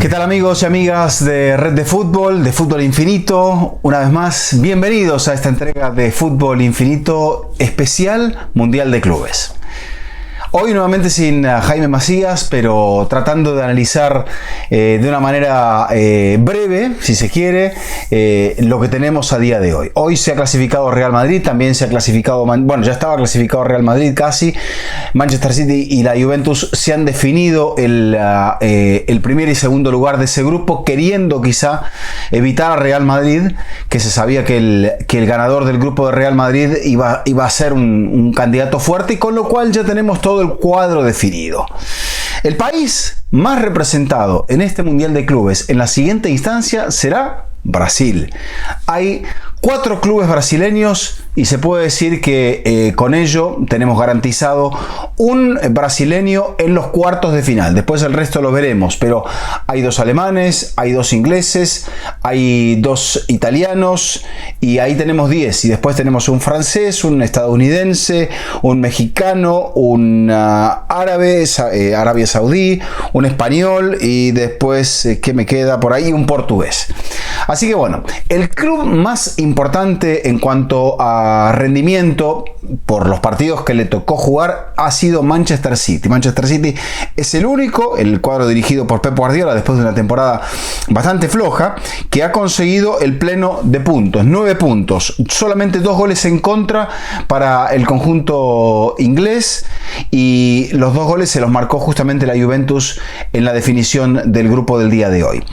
¿Qué tal amigos y amigas de Red de Fútbol Infinito? Una vez más, bienvenidos a esta entrega de Fútbol Infinito especial Mundial de Clubes. Hoy nuevamente sin Jaime Macías, pero tratando de analizar de una manera breve, si se quiere, lo que tenemos a día de hoy. Hoy se ha clasificado Real Madrid, también se ha clasificado, bueno, ya estaba clasificado Real Madrid casi, Manchester City y la Juventus se han definido el primer y segundo lugar de ese grupo, queriendo quizá evitar a Real Madrid, que se sabía que el ganador del grupo de Real Madrid iba a ser un candidato fuerte, y con lo cual ya tenemos todo el cuadro definido. El país más representado en este Mundial de Clubes en la siguiente instancia será Brasil. Hay 4 clubes brasileños y se puede decir que con ello tenemos garantizado un brasileño en los cuartos de final. Después el resto lo veremos, pero hay 2 alemanes, hay 2 ingleses, hay 2 italianos y ahí tenemos 10. Y después tenemos un francés, un estadounidense, un mexicano, un árabe, Arabia Saudí, un español y después, ¿qué me queda por ahí? Un portugués. Así que bueno, el club más importante en cuanto a rendimiento por los partidos que le tocó jugar ha sido Manchester City. Manchester City es el único, el cuadro dirigido por Pep Guardiola después de una temporada bastante floja, que ha conseguido el pleno de puntos, 9 puntos, solamente 2 goles en contra para el conjunto inglés, y los 2 goles se los marcó justamente la Juventus en la definición del grupo del día de hoy.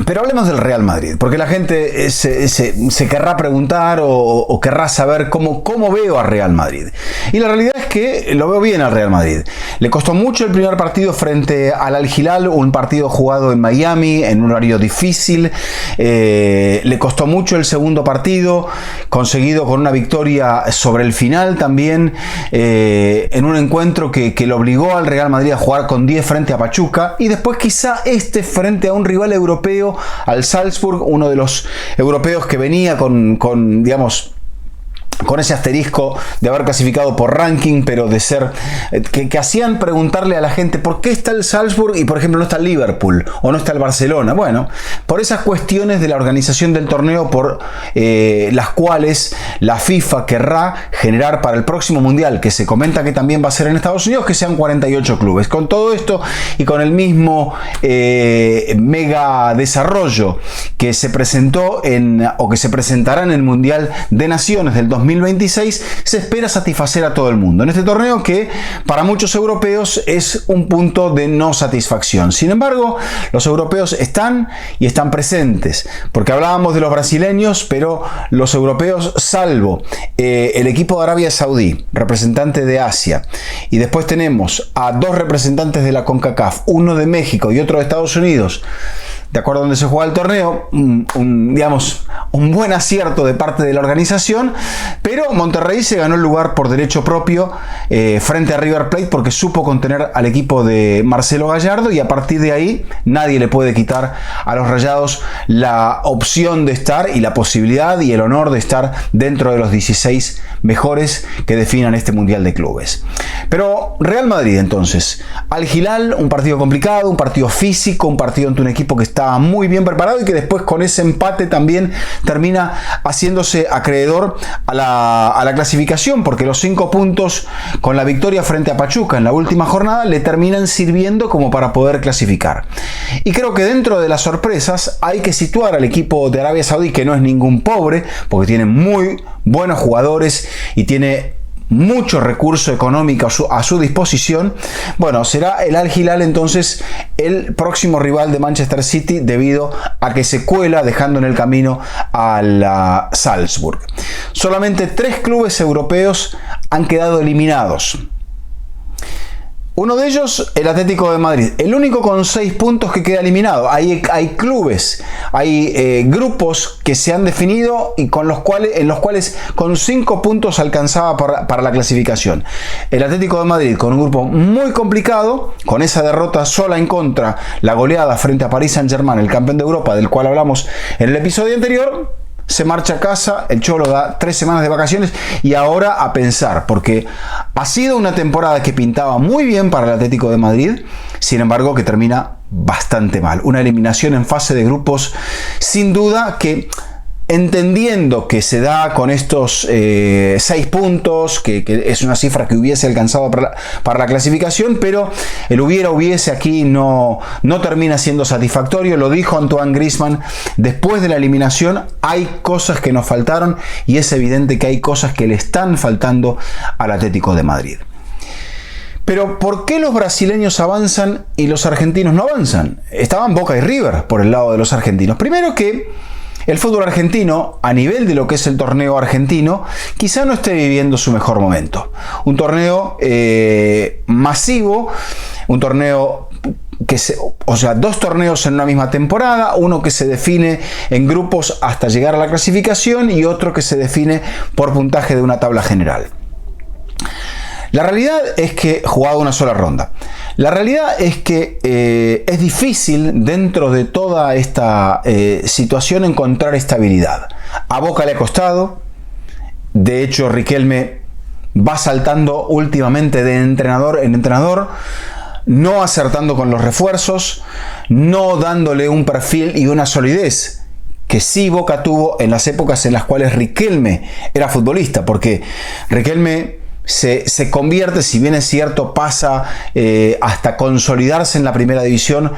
Pero hablemos del Real Madrid, porque la gente se querrá preguntar o querrá saber cómo veo a Real Madrid. Y la realidad es que lo veo bien al Real Madrid. Le costó mucho el primer partido frente al Al Hilal, un partido jugado en Miami, en un horario difícil. Le costó mucho el segundo partido, conseguido con una victoria sobre el final también, en un encuentro que lo obligó al Real Madrid a jugar con 10 frente a Pachuca, y después quizá frente a un rival europeo, al Salzburg, uno de los europeos que venía con ese asterisco de haber clasificado por ranking, pero de ser que hacían preguntarle a la gente por qué está el Salzburg y por ejemplo no está el Liverpool o no está el Barcelona. Bueno, por esas cuestiones de la organización del torneo, por las cuales la FIFA querrá generar para el próximo mundial, que se comenta que también va a ser en Estados Unidos, que sean 48 clubes. Con todo esto y con el mismo mega desarrollo que se presentó o que se presentará en el Mundial de Naciones del 2026, se espera satisfacer a todo el mundo en este torneo, que para muchos europeos es un punto de no satisfacción. Sin embargo, los europeos están presentes, porque hablábamos de los brasileños, pero los europeos, salvo el equipo de Arabia Saudí, representante de Asia, y después tenemos a 2 representantes de la CONCACAF, uno de México y otro de Estados Unidos, de acuerdo a donde se juega el torneo, un buen acierto de parte de la organización, pero Monterrey se ganó el lugar por derecho propio frente a River Plate, porque supo contener al equipo de Marcelo Gallardo, y a partir de ahí nadie le puede quitar a los Rayados la opción de estar y la posibilidad y el honor de estar dentro de los 16 mejores que definan este Mundial de Clubes. Pero Real Madrid, entonces, Al Hilal, un partido complicado, un partido físico, un partido ante un equipo que estaba muy bien preparado y que después con ese empate también termina haciéndose acreedor a la clasificación, porque los 5 puntos con la victoria frente a Pachuca en la última jornada le terminan sirviendo como para poder clasificar. Y creo que dentro de las sorpresas hay que situar al equipo de Arabia Saudí, que no es ningún pobre, porque tiene muy buenos jugadores y tiene mucho recurso económico a su disposición. Bueno, será el Al Hilal entonces el próximo rival de Manchester City, debido a que se cuela dejando en el camino al Salzburg. Solamente 3 clubes europeos han quedado eliminados. Uno de ellos, el Atlético de Madrid, el único con 6 puntos que queda eliminado. Hay clubes, hay grupos que se han definido y en los cuales con 5 puntos alcanzaba para la clasificación. El Atlético de Madrid, con un grupo muy complicado, con esa derrota sola en contra, la goleada frente a Paris Saint-Germain, el campeón de Europa, del cual hablamos en el episodio anterior, se marcha a casa, el Cholo da 3 semanas de vacaciones y ahora a pensar, porque ha sido una temporada que pintaba muy bien para el Atlético de Madrid, sin embargo que termina bastante mal. Una eliminación en fase de grupos, sin duda que, entendiendo que se da con estos 6 puntos, que es una cifra que hubiese alcanzado para la clasificación, pero el hubiese aquí no termina siendo satisfactorio. Lo dijo Antoine Griezmann después de la eliminación: hay cosas que nos faltaron y es evidente que hay cosas que le están faltando al Atlético de Madrid. Pero ¿por qué los brasileños avanzan y los argentinos no avanzan? Estaban Boca y River por el lado de los argentinos. Primero que el fútbol argentino, a nivel de lo que es el torneo argentino, quizá no esté viviendo su mejor momento. Un torneo masivo, un torneo dos torneos en una misma temporada, uno que se define en grupos hasta llegar a la clasificación y otro que se define por puntaje de una tabla general. La realidad es que, jugado una sola ronda, la realidad es que es difícil dentro de toda esta situación encontrar estabilidad. A Boca le ha costado, de hecho Riquelme va saltando últimamente de entrenador en entrenador, no acertando con los refuerzos, no dándole un perfil y una solidez que sí Boca tuvo en las épocas en las cuales Riquelme era futbolista, porque Riquelme se convierte, si bien es cierto, pasa hasta consolidarse en la primera división,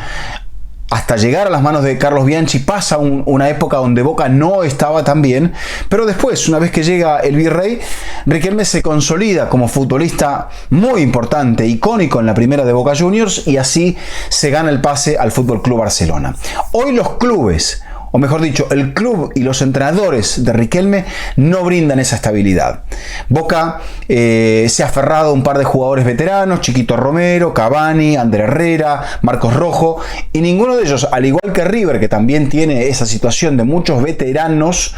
hasta llegar a las manos de Carlos Bianchi, pasa una época donde Boca no estaba tan bien, pero después, una vez que llega el Virrey, Riquelme se consolida como futbolista muy importante, icónico en la primera de Boca Juniors, y así se gana el pase al Fútbol Club Barcelona. Hoy los clubes, o mejor dicho, el club y los entrenadores de Riquelme no brindan esa estabilidad. Boca se ha aferrado a un par de jugadores veteranos: Chiquito Romero, Cavani, Ander Herrera, Marcos Rojo, y ninguno de ellos, al igual que River, que también tiene esa situación de muchos veteranos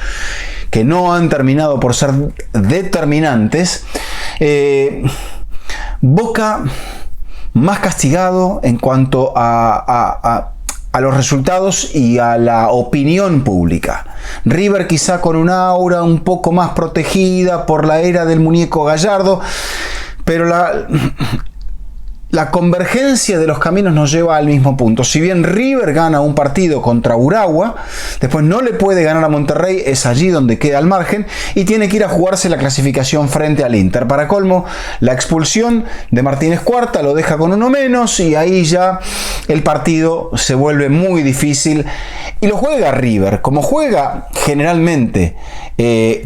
que no han terminado por ser determinantes, Boca más castigado en cuanto a los resultados y a la opinión pública. River quizá con un aura un poco más protegida por la era del muñeco Gallardo, pero la convergencia de los caminos nos lleva al mismo punto. Si bien River gana un partido contra Uragua, después no le puede ganar a Monterrey, es allí donde queda al margen y tiene que ir a jugarse la clasificación frente al Inter. Para colmo, la expulsión de Martínez Cuarta lo deja con uno menos y ahí ya el partido se vuelve muy difícil. Y lo juega River, como juega generalmente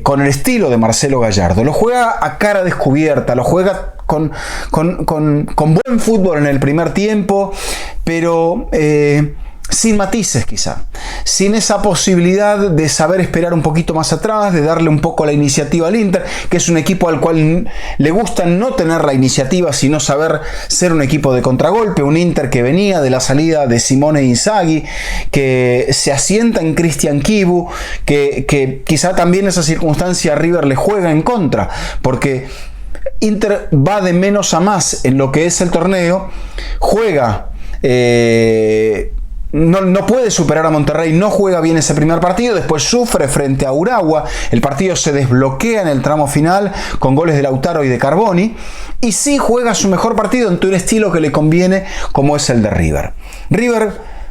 con el estilo de Marcelo Gallardo. Lo juega a cara descubierta, lo juega con buen fútbol en el primer tiempo, pero sin matices quizá, sin esa posibilidad de saber esperar un poquito más atrás, de darle un poco la iniciativa al Inter, que es un equipo al cual le gusta no tener la iniciativa, sino saber ser un equipo de contragolpe, un Inter que venía de la salida de Simone Inzaghi, que se asienta en Christian Chivu, que quizá también esa circunstancia a River le juega en contra, porque Inter va de menos a más en lo que es el torneo, juega, no puede superar a Monterrey, no juega bien ese primer partido, después sufre frente a Uragua, el partido se desbloquea en el tramo final con goles de Lautaro y de Carboni, y sí juega su mejor partido en un estilo que le conviene, como es el de River. River,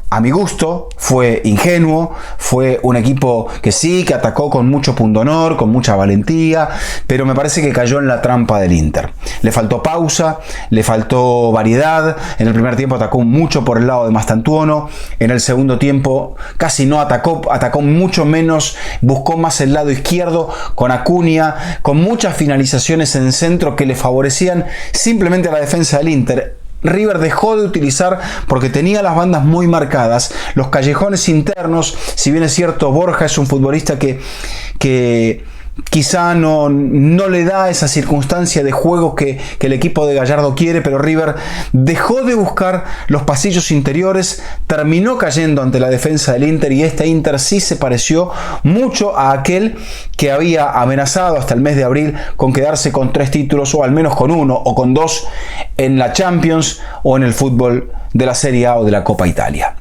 a mi gusto, fue ingenuo, fue un equipo que sí, que atacó con mucho pundonor, con mucha valentía, pero me parece que cayó en la trampa del Inter. Le faltó pausa, le faltó variedad. En el primer tiempo atacó mucho por el lado de Mastantuono, en el segundo tiempo casi no atacó mucho menos, buscó más el lado izquierdo con Acuña, con muchas finalizaciones en centro que le favorecían simplemente a la defensa del Inter. River dejó de utilizar, porque tenía las bandas muy marcadas, los callejones internos. Si bien es cierto, Borja es un futbolista que quizá no le da esa circunstancia de juego que el equipo de Gallardo quiere, pero River dejó de buscar los pasillos interiores, terminó cayendo ante la defensa del Inter, y este Inter sí se pareció mucho a aquel que había amenazado hasta el mes de abril con quedarse con 3 títulos, o al menos con 1 o con 2 en la Champions o en el fútbol de la Serie A o de la Copa Italia.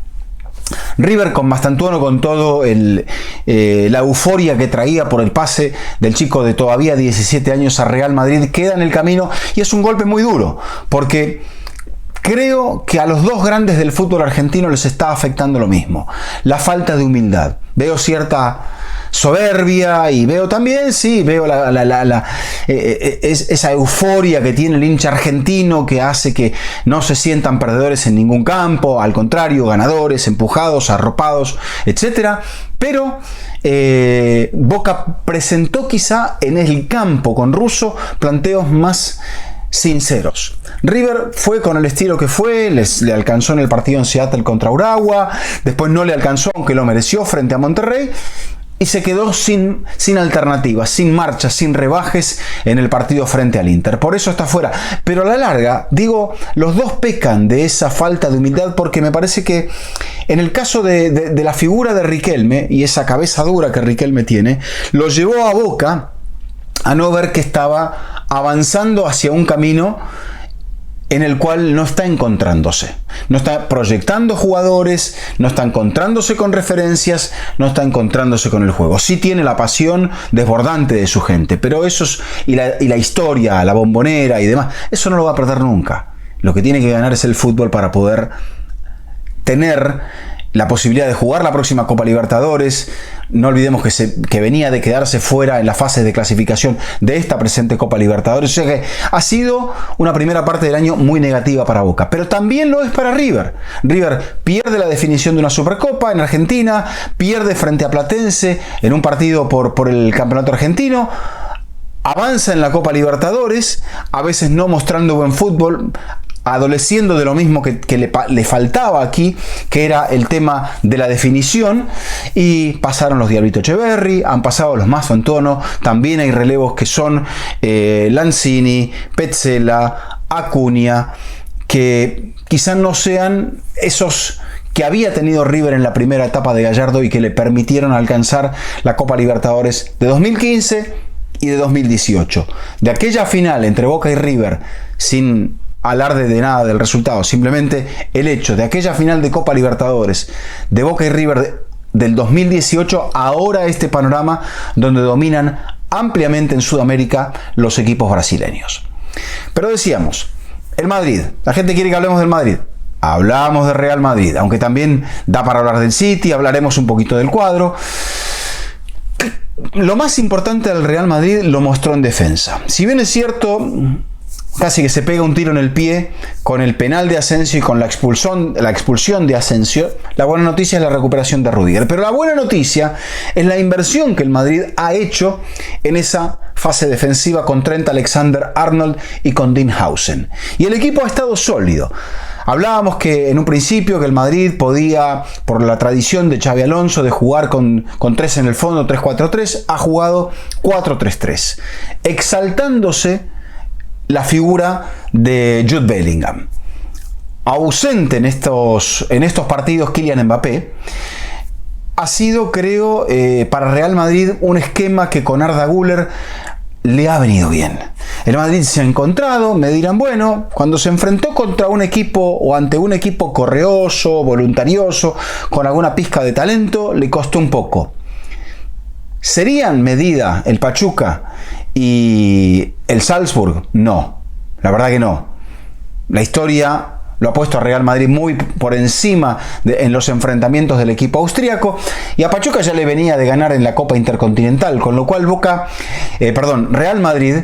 River con Mastantuono, con todo la euforia que traía por el pase del chico de todavía 17 años a Real Madrid, queda en el camino y es un golpe muy duro, porque creo que a los dos grandes del fútbol argentino les está afectando lo mismo, la falta de humildad. Veo cierta soberbia y veo también, veo esa euforia que tiene el hincha argentino, que hace que no se sientan perdedores en ningún campo, al contrario, ganadores, empujados, arropados, etc. Pero Boca presentó quizá en el campo con Russo planteos más sinceros. River fue con el estilo que fue, le alcanzó en el partido en Seattle contra Urawa, después no le alcanzó, aunque lo mereció frente a Monterrey, y se quedó sin alternativas, sin marchas, sin rebajes en el partido frente al Inter. Por eso está fuera. Pero a la larga, digo, los dos pecan de esa falta de humildad, porque me parece que en el caso de la figura de Riquelme y esa cabeza dura que Riquelme tiene, lo llevó a Boca a no ver que estaba avanzando hacia un camino en el cual no está encontrándose, no está proyectando jugadores, no está encontrándose con referencias, no está encontrándose con el juego. Sí tiene la pasión desbordante de su gente, pero eso y la historia, la Bombonera y demás, eso no lo va a perder nunca. Lo que tiene que ganar es el fútbol para poder tener la posibilidad de jugar la próxima Copa Libertadores. No olvidemos que venía de quedarse fuera en la fase de clasificación de esta presente Copa Libertadores. O sea que ha sido una primera parte del año muy negativa para Boca, pero también lo es para River. River pierde la definición de una Supercopa en Argentina, pierde frente a Platense en un partido por el campeonato argentino, avanza en la Copa Libertadores, a veces no mostrando buen fútbol, adoleciendo de lo mismo que le faltaba aquí, que era el tema de la definición, y pasaron los Diablito Echeverri, han pasado los Mastantuono, también hay relevos que son Lanzini, Petzela, Acuña, que quizás no sean esos que había tenido River en la primera etapa de Gallardo y que le permitieron alcanzar la Copa Libertadores de 2015 y de 2018. De aquella final entre Boca y River, sin alarde de nada del resultado, simplemente el hecho de aquella final de Copa Libertadores de Boca y River del 2018, ahora este panorama donde dominan ampliamente en Sudamérica los equipos brasileños. Pero decíamos, el Madrid, la gente quiere que hablemos del Madrid. Hablamos de Real Madrid, aunque también da para hablar del City, hablaremos un poquito del cuadro. Lo más importante del Real Madrid lo mostró en defensa. Si bien es cierto, casi que se pega un tiro en el pie con el penal de Asensio y con la expulsión de Asensio, la buena noticia es la recuperación de Rudiger. Pero la buena noticia es la inversión que el Madrid ha hecho en esa fase defensiva con Trent Alexander-Arnold y con Dean Howson. Y el equipo ha estado sólido. Hablábamos que en un principio que el Madrid podía, por la tradición de Xabi Alonso de jugar con tres en el fondo, 3-4-3, ha jugado 4-3-3, exaltándose la figura de Jude Bellingham. Ausente en estos partidos Kylian Mbappé, ha sido, creo, para Real Madrid un esquema que con Arda Güler le ha venido bien. El Madrid se ha encontrado, me dirán, bueno, cuando se enfrentó contra un equipo o ante un equipo correoso, voluntarioso, con alguna pizca de talento, le costó un poco. ¿Serían medida el Pachuca y el Salzburg? No, la verdad que no. La historia lo ha puesto a Real Madrid muy por encima en los enfrentamientos del equipo austríaco, y a Pachuca ya le venía de ganar en la Copa Intercontinental, con lo cual Real Madrid,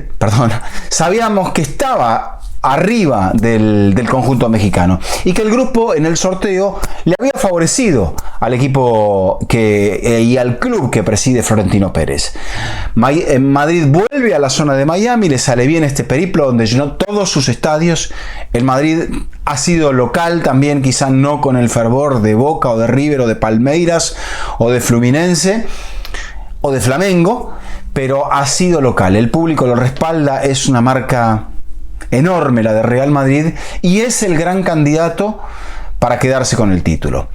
sabíamos que estaba arriba del conjunto mexicano y que el grupo en el sorteo le había favorecido al equipo y al club que preside Florentino Pérez. Madrid vuelve a la zona de Miami, le sale bien este periplo donde llenó todos sus estadios. El Madrid ha sido local también, quizás no con el fervor de Boca o de River o de Palmeiras o de Fluminense o de Flamengo, pero ha sido local. El público lo respalda, es una marca enorme la de Real Madrid y es el gran candidato para quedarse con el título,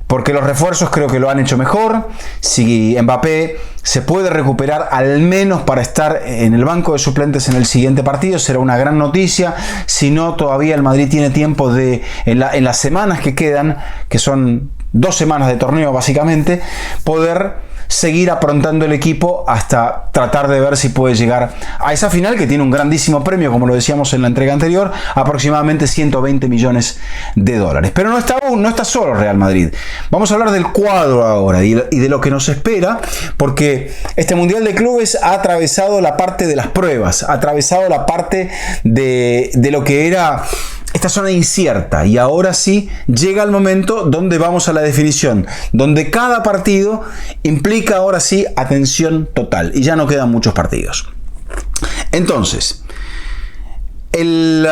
porque los refuerzos creo que lo han hecho mejor. Si Mbappé se puede recuperar al menos para estar en el banco de suplentes en el siguiente partido, será una gran noticia. Si no, todavía el Madrid tiene tiempo en las semanas que quedan, que son 2 semanas de torneo básicamente, poder seguir aprontando el equipo hasta tratar de ver si puede llegar a esa final, que tiene un grandísimo premio, como lo decíamos en la entrega anterior, aproximadamente 120 millones de dólares. Pero no está solo Real Madrid. Vamos a hablar del cuadro ahora y de lo que nos espera, porque este Mundial de Clubes ha atravesado la parte de las pruebas, ha atravesado la parte de lo que era esta zona incierta, y ahora sí llega el momento donde vamos a la definición, donde cada partido implica ahora sí atención total, y ya no quedan muchos partidos. Entonces, el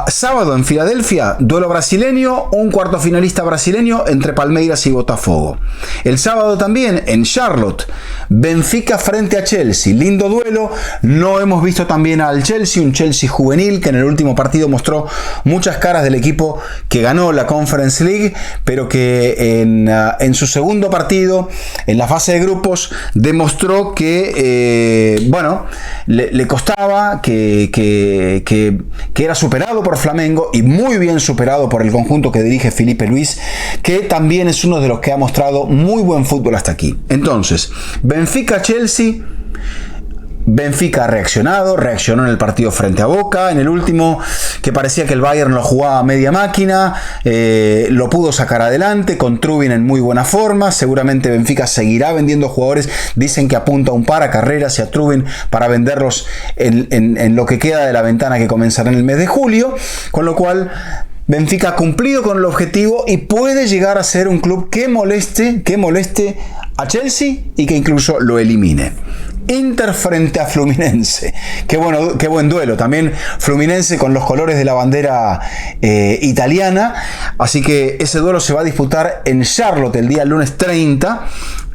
sábado en Filadelfia, duelo brasileño, un cuarto finalista brasileño entre Palmeiras y Botafogo. El sábado también en Charlotte, Benfica frente a Chelsea, lindo duelo. No hemos visto también al Chelsea, un Chelsea juvenil que en el último partido mostró muchas caras del equipo que ganó la Conference League, pero que en su segundo partido, en la fase de grupos, demostró que le costaba, que era superado por Flamengo, y muy bien superado por el conjunto que dirige Filipe Luis, que también es uno de los que ha mostrado muy buen fútbol hasta aquí. Entonces, Benfica-Chelsea. Benfica reaccionó en el partido frente a Boca, en el último, que parecía que el Bayern lo jugaba a media máquina, lo pudo sacar adelante con Trubin en muy buena forma. Seguramente Benfica seguirá vendiendo jugadores, dicen que apunta un par a Carreras y a Trubin para venderlos en lo que queda de la ventana que comenzará en el mes de julio, con lo cual Benfica ha cumplido con el objetivo y puede llegar a ser un club que moleste a Chelsea y que incluso lo elimine. Inter frente a Fluminense. Qué buen duelo. También Fluminense con los colores de la bandera italiana. Así que ese duelo se va a disputar en Charlotte el día lunes 30.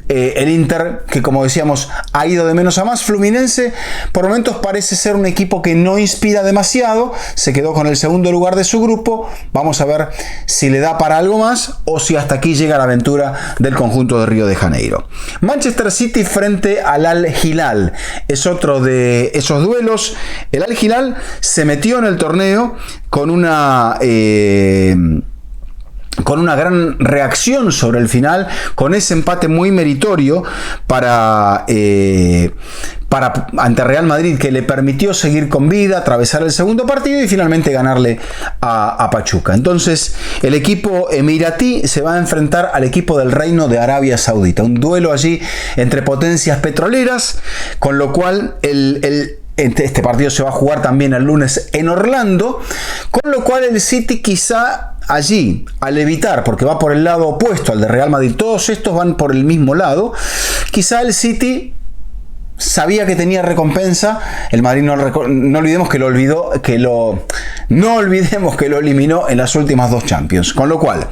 El Inter, que como decíamos, ha ido de menos a más. Fluminense por momentos parece ser un equipo que no inspira demasiado, se quedó con el segundo lugar de su grupo. Vamos a ver si le da para algo más o si hasta aquí llega la aventura del conjunto de Río de Janeiro. Manchester City frente al Al Hilal es otro de esos duelos. El Al Hilal se metió en el torneo con una gran reacción sobre el final, con ese empate muy meritorio ante Real Madrid, que le permitió seguir con vida, atravesar el segundo partido y finalmente ganarle a Pachuca. Entonces el equipo emiratí se va a enfrentar al equipo del Reino de Arabia Saudita, un duelo allí entre potencias petroleras, con lo cual este partido se va a jugar también el lunes en Orlando, con lo cual el City quizá allí, al evitar, porque va por el lado opuesto al de Real Madrid, todos estos van por el mismo lado, quizá el City sabía que tenía recompensa. El Madrid no olvidemos que no olvidemos que lo eliminó en las últimas 2 Champions, con lo cual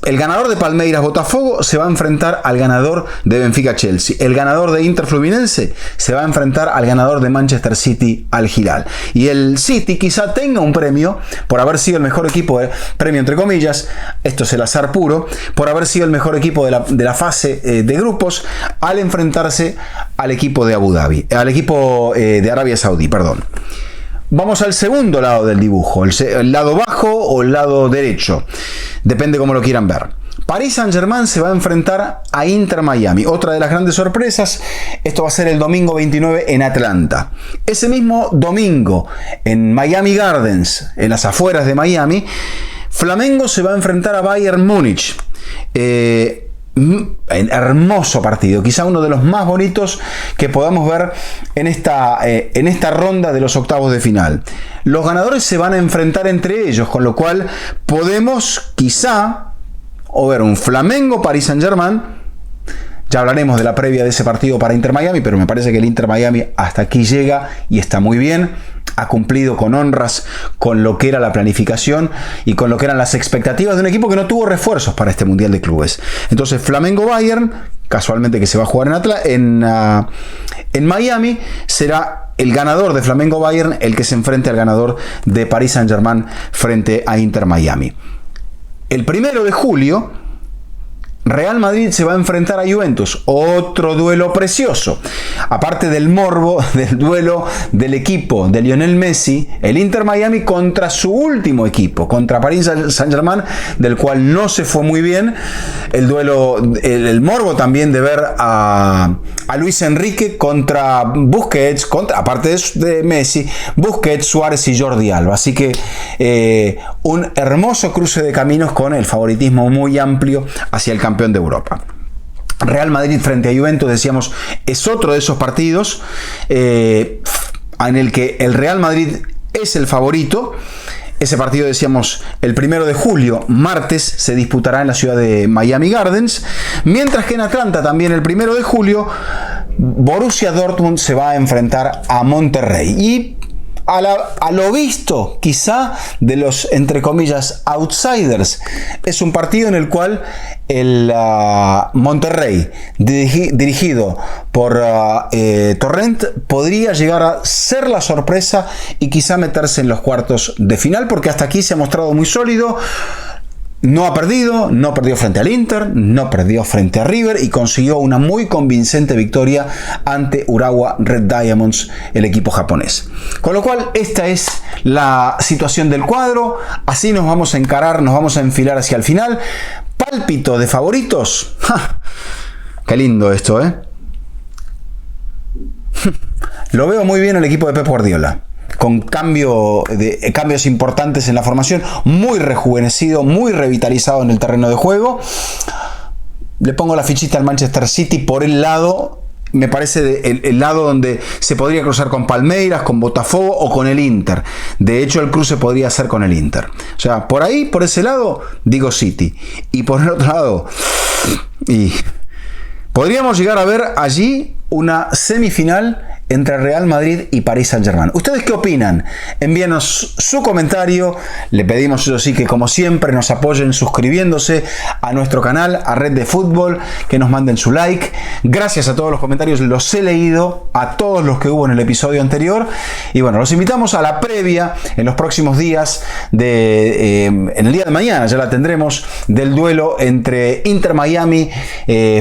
el ganador de Palmeiras Botafogo se va a enfrentar al ganador de Benfica Chelsea. El ganador de Inter Fluminense se va a enfrentar al ganador de Manchester City Al Hilal. Y el City quizá tenga un premio por haber sido el mejor equipo, premio entre comillas, esto es el azar puro, por haber sido el mejor equipo de la fase de grupos al enfrentarse al equipo de Abu Dhabi, al equipo de Arabia Saudí, perdón. Vamos al segundo lado del dibujo, el lado bajo o el lado derecho, depende cómo lo quieran ver. Paris Saint-Germain se va a enfrentar a Inter Miami, otra de las grandes sorpresas. Esto va a ser el domingo 29 en Atlanta. Ese mismo domingo en Miami Gardens, en las afueras de Miami, Flamengo se va a enfrentar a Bayern Múnich. Hermoso partido, quizá uno de los más bonitos que podamos ver en esta ronda de los octavos de final. Los ganadores se van a enfrentar entre ellos, con lo cual podemos quizá ver un Flamengo Paris Saint-Germain. Ya hablaremos de la previa de ese partido para Inter Miami, pero me parece que el Inter Miami hasta aquí llega y está muy bien. Ha cumplido con honras con lo que era la planificación y con lo que eran las expectativas de un equipo que no tuvo refuerzos para este Mundial de Clubes. Entonces Flamengo-Bayern, casualmente que se va a jugar en Miami, será el ganador de Flamengo-Bayern el que se enfrente al ganador de Paris Saint-Germain frente a Inter Miami. El 1 de julio, Real Madrid se va a enfrentar a Juventus, otro duelo precioso. Aparte del morbo del duelo del equipo de Lionel Messi, el Inter Miami contra su último equipo, contra Paris Saint-Germain, del cual no se fue muy bien. El duelo, el morbo también de ver a Luis Enrique contra Busquets, aparte de Messi, Busquets, Suárez y Jordi Alba. Así que un hermoso cruce de caminos con el favoritismo muy amplio hacia el campeón de Europa. Real Madrid frente a Juventus, decíamos, es otro de esos partidos en el que el Real Madrid es el favorito. Ese partido, decíamos, el 1 de julio, martes, se disputará en la ciudad de Miami Gardens, mientras que en Atlanta, también el 1 de julio, Borussia Dortmund se va a enfrentar a Monterrey. Y a lo visto, quizá, de los, entre comillas, outsiders, es un partido en el cual el Monterrey, dirigido por Torrent, podría llegar a ser la sorpresa y quizá meterse en los cuartos de final, porque hasta aquí se ha mostrado muy sólido. No perdió frente al Inter, no perdió frente a River y consiguió una muy convincente victoria ante Urawa Red Diamonds, el equipo japonés. Con lo cual, esta es la situación del cuadro. Así nos vamos a encarar, nos vamos a enfilar hacia el final. Pálpito de favoritos. ¡Ja! Qué lindo esto, ¿eh? Lo veo muy bien el equipo de Pep Guardiola, con cambios importantes en la formación, muy rejuvenecido, muy revitalizado en el terreno de juego. Le pongo la fichita al Manchester City por el lado, me parece el lado donde se podría cruzar con Palmeiras, con Botafogo o con el Inter. De hecho, el cruce podría ser con el Inter. O sea, por ahí, por ese lado, digo City. Y por el otro lado, podríamos llegar a ver allí una semifinal entre Real Madrid y Paris Saint-Germain. ¿Ustedes qué opinan? Envíenos su comentario. Le pedimos, eso sí, que como siempre nos apoyen suscribiéndose a nuestro canal, a Red de Fútbol, que nos manden su like. Gracias a todos los comentarios, los he leído, a todos los que hubo en el episodio anterior. Y bueno, los invitamos a la previa en los próximos días, en el día de mañana ya la tendremos, del duelo entre Inter Miami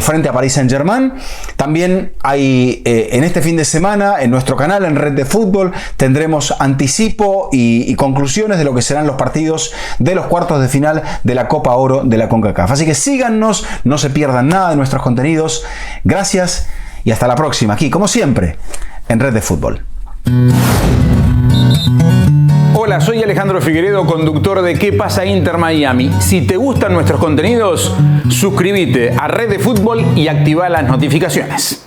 frente a Paris Saint-Germain. También hay en este fin de semana en nuestro canal, en Red de Fútbol, tendremos anticipo y conclusiones de lo que serán los partidos de los cuartos de final de la Copa Oro de la CONCACAF. Así que síganos, no se pierdan nada de nuestros contenidos. Gracias y hasta la próxima, aquí, como siempre, en Red de Fútbol. Hola, soy Alejandro Figueredo, conductor de ¿Qué pasa Inter Miami? Si te gustan nuestros contenidos, suscríbete a Red de Fútbol y activa las notificaciones.